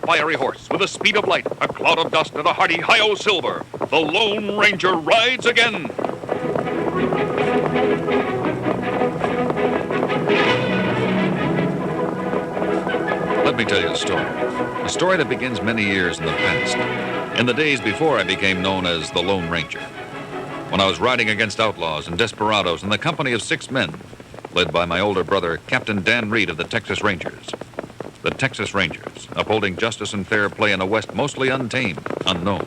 fiery horse with the speed of light, a cloud of dust, and a hearty hi-yo silver. The Lone Ranger rides again. Let me tell you a story. A story that begins many years in the past. In the days before I became known as the Lone Ranger. When I was riding against outlaws and desperados in the company of 6 men, led by my older brother, Captain Dan Reed of the Texas Rangers. The Texas Rangers, upholding justice and fair play in a West mostly untamed, unknown.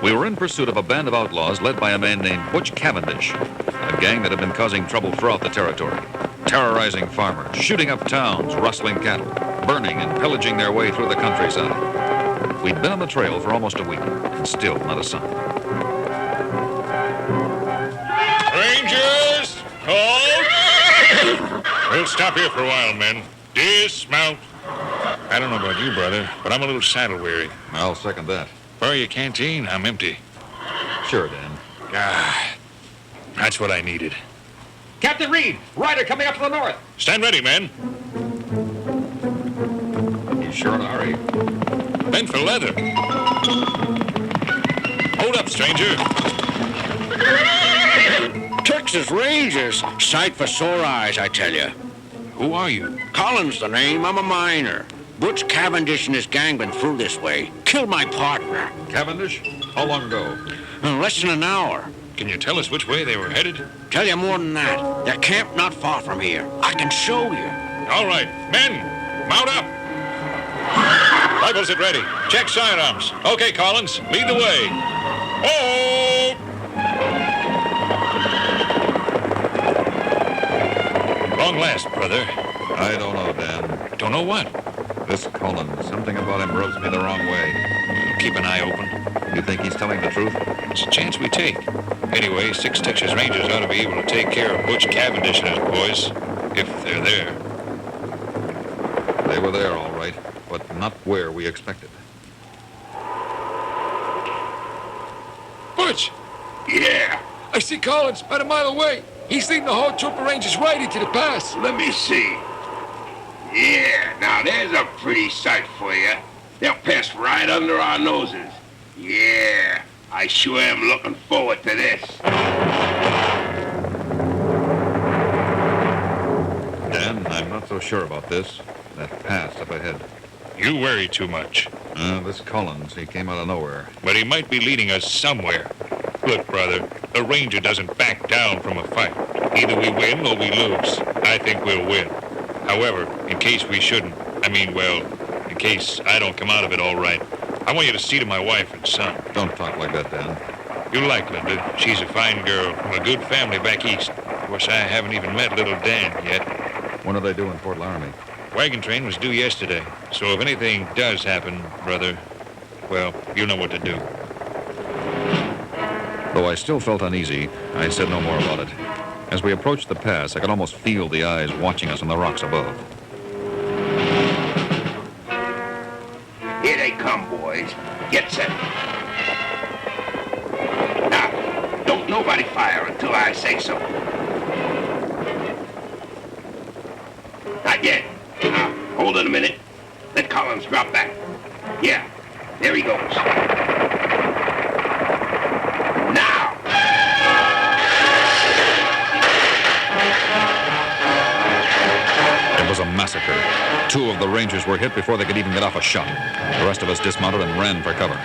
We were in pursuit of a band of outlaws led by a man named Butch Cavendish, a gang that had been causing trouble throughout the territory, terrorizing farmers, shooting up towns, rustling cattle, burning and pillaging their way through the countryside. We'd been on the trail for almost a week, and still not a sign. Rangers, halt! We'll stop here for a while, men. Dismount. I don't know about you, brother, but I'm a little saddle-weary. I'll second that. Borrow your canteen? I'm empty. Sure, Dan. That's what I needed. Captain Reed, rider coming up to the north. Stand ready, men. He's sure in a hurry. Bent for leather. Hold up, stranger. Texas Rangers. Sight for sore eyes, I tell you. Who are you? Collins the name. I'm a miner. Butch Cavendish and his gang been through this way. Killed my partner. Cavendish? How long ago? Less than an hour. Can you tell us which way they were headed? Tell you more than that. They're camped not far from here. I can show you. All right, men, mount up. Rifles at ready. Check sidearms. Okay, Collins, lead the way. Oh! Long last, brother. I don't know, Dan. Don't know what? This Collins, something about him rubs me the wrong way. Keep an eye open. You think he's telling the truth? It's a chance we take. Anyway, 6 Texas Rangers ought to be able to take care of Butch Cavendish and his boys, if they're there. They were there, all right, but not where we expected. Butch! Yeah, I see Collins about a mile away. He's leading the whole troop of Rangers right into the pass. let me see. Yeah, now there's a pretty sight for you. They'll pass right under our noses. Yeah, I sure am looking forward to this. Dan, I'm not so sure about this. That pass up ahead. You worry too much. This Collins, he came out of nowhere. But he might be leading us somewhere. Look, brother, a Ranger doesn't back down from a fight. Either we win or we lose. I think we'll win. However, in case we shouldn't, in case I don't come out of it all right, I want you to see to my wife and son. Don't talk like that, Dan. You'll like Linda. She's a fine girl from a good family back east. Of course, I haven't even met little Dan yet. When are they due in Fort Laramie? Wagon train was due yesterday. So if anything does happen, brother, well, you'll know what to do. Though I still felt uneasy, I said no more about it. As we approached the pass, I could almost feel the eyes watching us on the rocks above. Here they come, boys. Get set. Now, don't nobody fire until I say so. Not yet. Now, hold it a minute. Let Collins drop back. Yeah, there he goes. Now! It was a massacre. 2 of the Rangers were hit before they could even get off a shot. The rest of us dismounted and ran for cover.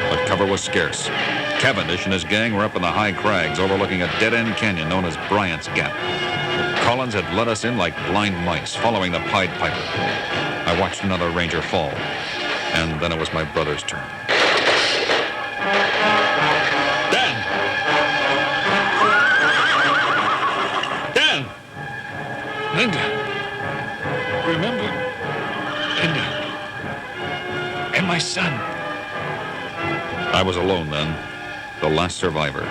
But cover was scarce. Cavendish and his gang were up in the high crags overlooking a dead-end canyon known as Bryant's Gap. Collins had led us in like blind mice, following the Pied Piper. I watched another Ranger fall, and then it was my brother's turn. Dan! Dan! Linda. Remember? Linda. And my son. I was alone then, the last survivor.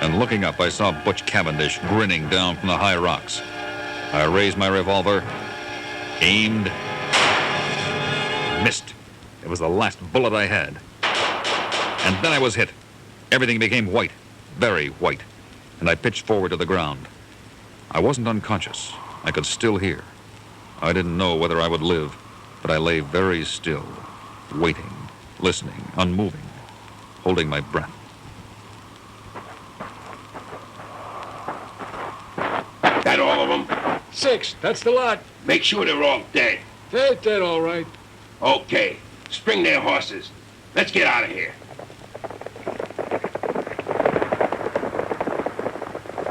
And looking up, I saw Butch Cavendish grinning down from the high rocks. I raised my revolver, aimed, missed. It was the last bullet I had. And then I was hit. Everything became white, very white, and I pitched forward to the ground. I wasn't unconscious. I could still hear. I didn't know whether I would live. but I lay very still, waiting, listening, unmoving, holding my breath. That all of them? 6, that's the lot. Make sure they're all dead. They're dead, all right. Okay. Spring their horses. Let's get out of here.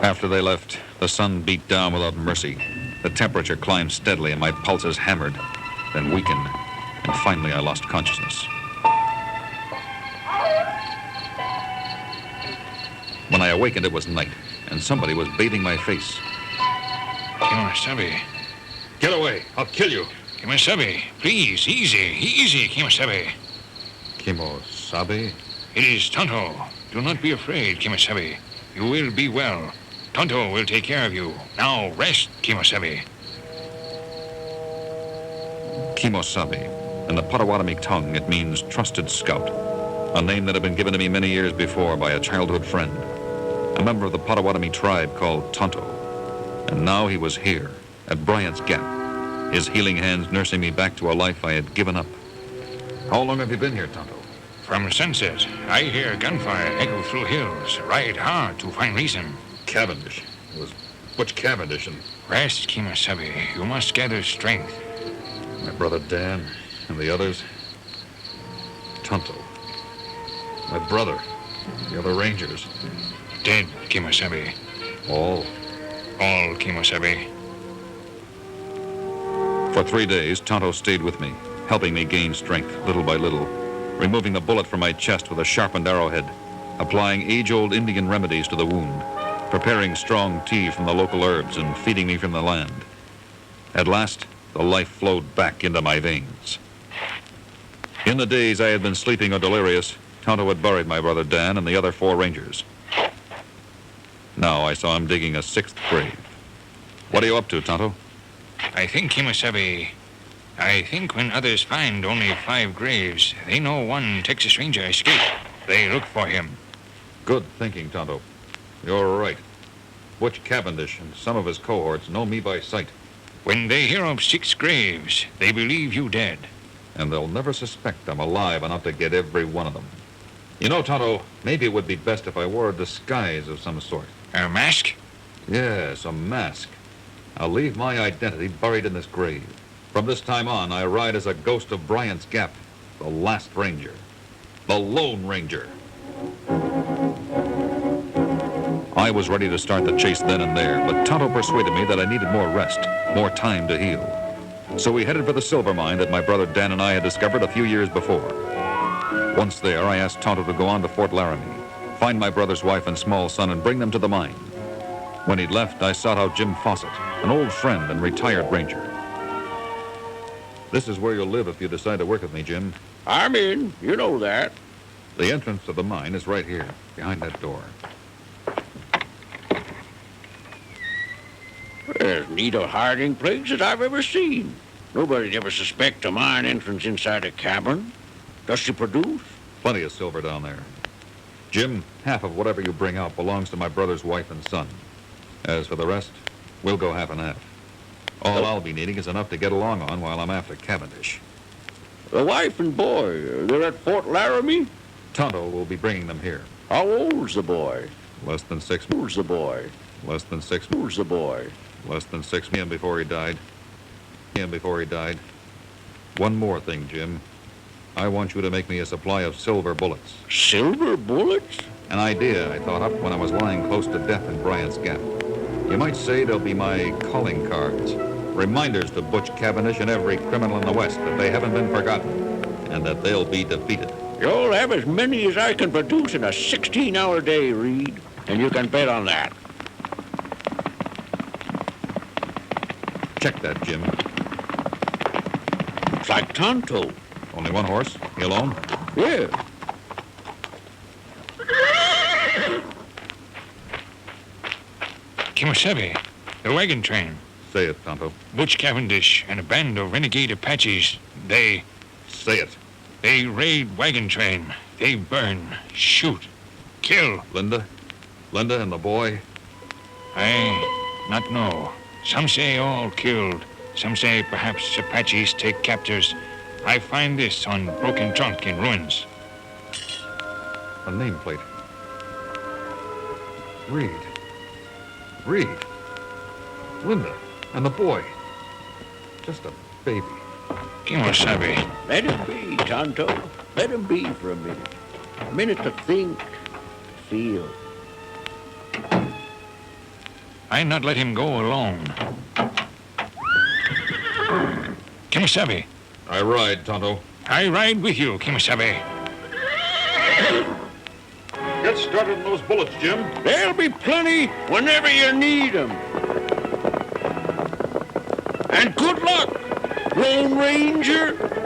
After they left, the sun beat down without mercy. The temperature climbed steadily and my pulses hammered, then weakened, and finally I lost consciousness. When I awakened, it was night, and somebody was bathing my face. Kemosabe. Get away! I'll kill you! Kemosabe, please, easy, Kemosabe. Kimosabe? It is Tonto. Do not be afraid, Kemosabe. You will be well. Tonto will take care of you. Now rest, Kemosabe. Kimosabe. In the Potawatomi tongue, it means trusted scout, a name that had been given to me many years before by a childhood friend, a member of the Potawatomi tribe called Tonto. And now he was here, at Bryant's Gap, his healing hands nursing me back to a life I had given up. How long have you been here, Tonto? From sunset, I hear gunfire echo through hills. Ride hard to find reason. Cavendish. It was Butch Cavendish and Rest, Kemosabe. You must gather strength. my brother Dan and the others. Tonto. My brother. The other rangers. Dead, Kemosabe. All. All, Kemosabe. For 3 days, Tonto stayed with me, helping me gain strength little by little, removing the bullet from my chest with a sharpened arrowhead, applying age-old Indian remedies to the wound, preparing strong tea from the local herbs, and feeding me from the land. At last, the life flowed back into my veins. In the days I had been sleeping or delirious, Tonto had buried my brother Dan and the other 4 rangers. Now I saw him digging a 6th grave. What are you up to, Tonto? I think, Kemosabe, when others find only 5 graves, they know one Texas Ranger escaped. They look for him. Good thinking, Tonto. You're right. Butch Cavendish and some of his cohorts know me by sight, When they hear of 6 graves, they believe you dead. and they'll never suspect I'm alive enough to get every one of them. You know, Tonto, maybe it would be best if I wore a disguise of some sort. A mask? Yes, a mask. I'll leave my identity buried in this grave. From this time on, I ride as a ghost of Bryant's Gap, the last ranger, the Lone Ranger. I was ready to start the chase then and there, but Tonto persuaded me that I needed more rest, more time to heal. So we headed for the silver mine that my brother Dan and I had discovered a few years before. Once there, I asked Tonto to go on to Fort Laramie, find my brother's wife and small son, and bring them to the mine. When he'd left, I sought out Jim Fawcett, an old friend and retired ranger. This is where you'll live if you decide to work with me, Jim. I'm in. You know that. The entrance to the mine is right here, behind that door. As neat a hiding place as I've ever seen. Nobody'd ever suspect a mine entrance inside a cavern. Does she produce? Plenty of silver down there. Jim, half of whatever you bring out belongs to my brother's wife and son. As for the rest, we'll go half and half. All I'll be needing is enough to get along on while I'm after Cavendish. The wife and boy, they're at Fort Laramie? Tonto will be bringing them here. How old's the boy? Less than 6 Who's the boy? Less than 6 Who's the boy? Less than 6 him before he died. Him before he died. One more thing, Jim. I want you to make me a supply of silver bullets. Silver bullets? An idea I thought up when I was lying close to death in Bryant's Gap. You might say they'll be my calling cards. Reminders to Butch Cavendish and every criminal in the West that they haven't been forgotten and that they'll be defeated. You'll have as many as I can produce in a 16-hour day, Reed. And you can bet on that. Check that, Jim. It's like Tonto. Only one horse? You alone? Yeah. Kemosabe, the wagon train. Say it, Tonto. Butch Cavendish and a band of renegade Apaches. They Say it. raid wagon train. They burn, shoot, kill. Linda? Linda and the boy? I not know. Some say all killed. Some say perhaps Apaches take captors. I find this on broken trunk in ruins. A nameplate. Reed. Reed. Linda. And the boy. Just a baby. Kimosabe. Let him be, Tonto. Let him be for a minute. A minute to think, to feel. I not let him go alone. Kimosabe. I ride, Tonto. I ride with you, Kimosabe. Get started on those bullets, Jim. There'll be plenty whenever you need 'em. And good luck, Lone Ranger.